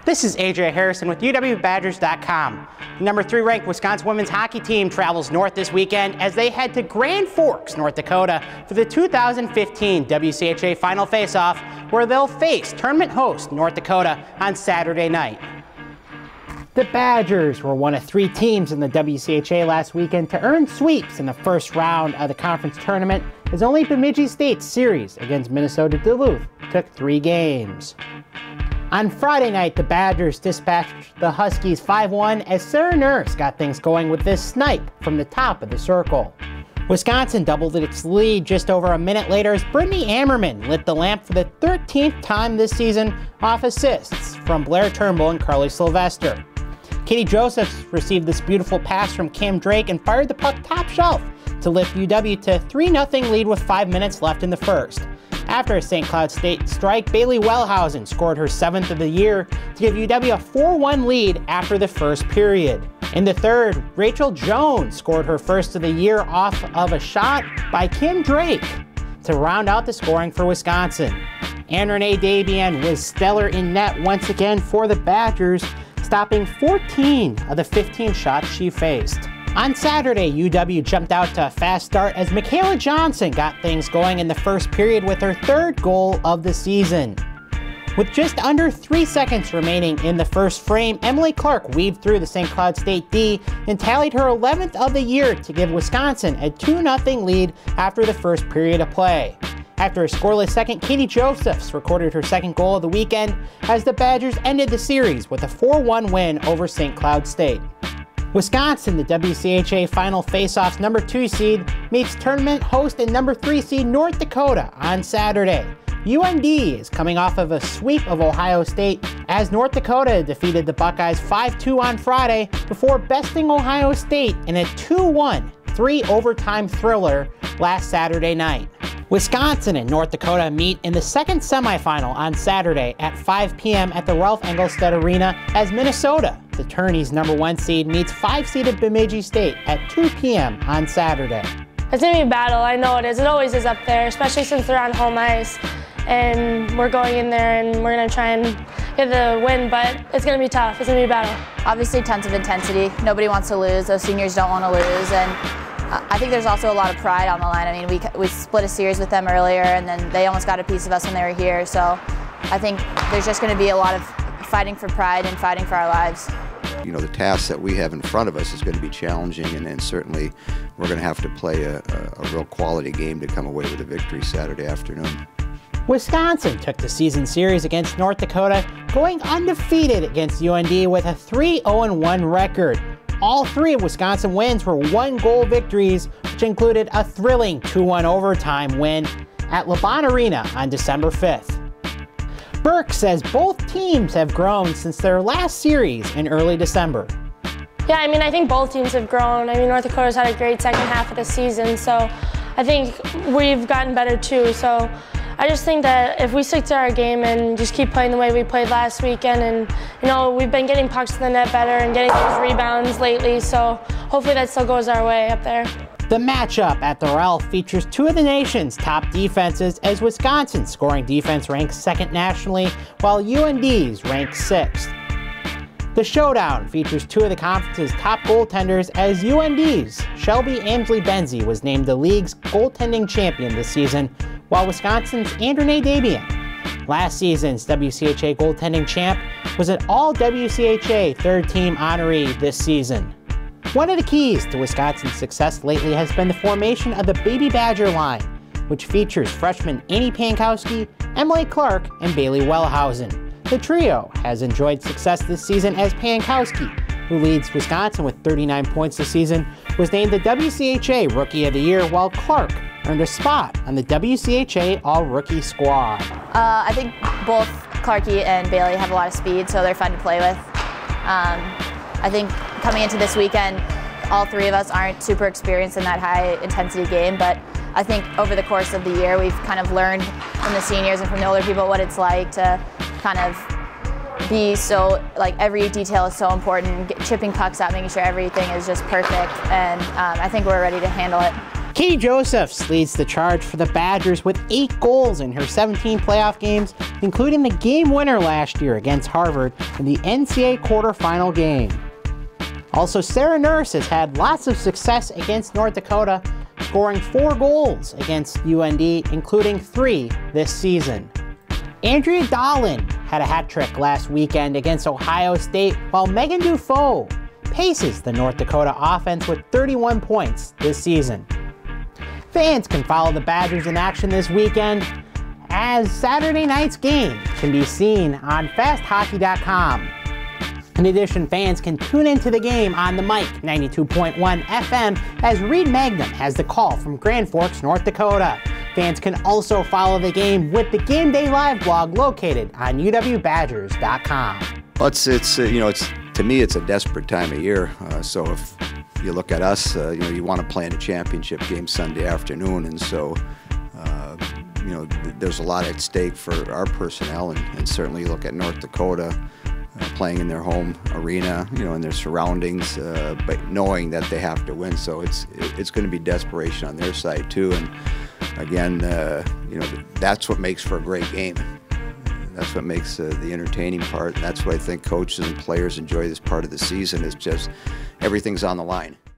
This is AJ Harrison with UWBadgers.com. The number 3 ranked Wisconsin women's hockey team travels north this weekend as they head to Grand Forks, North Dakota for the 2015 WCHA Final Faceoff, where they'll face tournament host North Dakota on Saturday night. The Badgers were one of 3 teams in the WCHA last weekend to earn sweeps in the first round of the conference tournament, as only Bemidji State's series against Minnesota Duluth took 3 games. On Friday night, the Badgers dispatched the Huskies 5-1 as Sarah Nurse got things going with this snipe from the top of the circle. Wisconsin doubled its lead just over a minute later as Brittany Ammerman lit the lamp for the 13th time this season off assists from Blair Turnbull and Carly Sylvester. Katie Josephs received this beautiful pass from Kim Drake and fired the puck top shelf to lift UW to a 3-0 lead with 5 minutes left in the first. After a St. Cloud State strike, Bailey Wellhausen scored her 7th of the year to give UW a 4-1 lead after the first period. In the third, Rachel Jones scored her first of the year off of a shot by Kim Drake to round out the scoring for Wisconsin. And Renee Dabian was stellar in net once again for the Badgers, stopping 14 of the 15 shots she faced. On Saturday, UW jumped out to a fast start as Michaela Johnson got things going in the first period with her 3rd goal of the season. With just under 3 seconds remaining in the first frame, Emily Clark weaved through the St. Cloud State D and tallied her 11th of the year to give Wisconsin a 2-0 lead after the first period of play. After a scoreless second, Katie Josephs recorded her 2nd goal of the weekend as the Badgers ended the series with a 4-1 win over St. Cloud State. Wisconsin, the WCHA Final Faceoff's number 2 seed, meets tournament host and number 3 seed North Dakota on Saturday. UND is coming off of a sweep of Ohio State as North Dakota defeated the Buckeyes 5-2 on Friday before besting Ohio State in a 2-1 3-overtime thriller last Saturday night. Wisconsin and North Dakota meet in the 2nd semifinal on Saturday at 5 p.m. at the Ralph Engelstad Arena as Minnesota, the tourney's number 1 seed, meets 5-seeded Bemidji State at 2 p.m. on Saturday. It's going to be a battle. I know it is. It always is up there, especially since they're on home ice. And we're going in there and we're going to try and get the win, but it's going to be tough. It's going to be a battle. Obviously, tons of intensity. Nobody wants to lose. Those seniors don't want to lose. And I think there's also a lot of pride on the line. I mean, we split a series with them earlier, and then they almost got a piece of us when they were here. So I think there's just going to be a lot of fighting for pride and fighting for our lives. You know, the task that we have in front of us is going to be challenging, and certainly we're going to have to play a real quality game to come away with a victory Saturday afternoon. Wisconsin took the season series against North Dakota, going undefeated against UND with a 3-0-1 record. All 3 of Wisconsin wins were 1-goal victories, which included a thrilling 2-1 overtime win at LeBon Arena on December 5th. Burke says both teams have grown since their last series in early December. Yeah, I mean, I think both teams have grown. I mean, North Dakota's had a great second half of the season, so I think we've gotten better too. So I just think that if we stick to our game and just keep playing the way we played last weekend, and you know, we've been getting pucks to the net better and getting those rebounds lately, so hopefully that still goes our way up there. The matchup at the Ralph features 2 of the nation's top defenses as Wisconsin's scoring defense ranks 2nd nationally, while UND's ranks 6th. The showdown features 2 of the conference's top goaltenders as UND's Shelby Amsley-Benzie was named the league's goaltending champion this season, while Wisconsin's Renee Dabian, last season's WCHA goaltending champ, was an all-WCHA 3rd-team honoree this season. One of the keys to Wisconsin's success lately has been the formation of the Baby Badger line, which features freshmen Amy Pankowski, Emily Clark, and Bailey Wellhausen. The trio has enjoyed success this season as Pankowski, who leads Wisconsin with 39 points this season, was named the WCHA Rookie of the Year, while Clark earned a spot on the WCHA All-Rookie squad. I think both Clarkie and Bailey have a lot of speed, so they're fun to play with. I think coming into this weekend, all 3 of us aren't super experienced in that high-intensity game, but I think over the course of the year, we've kind of learned from the seniors and from the older people what it's like to kind of be so, like, every detail is so important, chipping pucks out, making sure everything is just perfect, and I think we're ready to handle it. Katie Josephs leads the charge for the Badgers with 8 goals in her 17 playoff games, including the game winner last year against Harvard in the NCAA quarterfinal game. Also, Sarah Nurse has had lots of success against North Dakota, scoring 4 goals against UND, including 3 this season. Andrea Dahlin had a hat trick last weekend against Ohio State, while Megan Dufault paces the North Dakota offense with 31 points this season. Fans can follow the Badgers in action this weekend, as Saturday night's game can be seen on fasthockey.com. In addition, fans can tune into the game on the mic 92.1 FM as Reed Magnum has the call from Grand Forks, North Dakota. Fans can also follow the game with the Game Day Live blog located on uwbadgers.com. Well, to me, it's a desperate time of year. So if you look at us, you want to play in a championship game Sunday afternoon, and so there's a lot at stake for our personnel, and certainly you look at North Dakota playing in their home arena, in their surroundings, but knowing that they have to win. So it's going to be desperation on their side too. And again, that's what makes for a great game. That's what makes the entertaining part. And that's what I think coaches and players enjoy this part of the season, is just everything's on the line.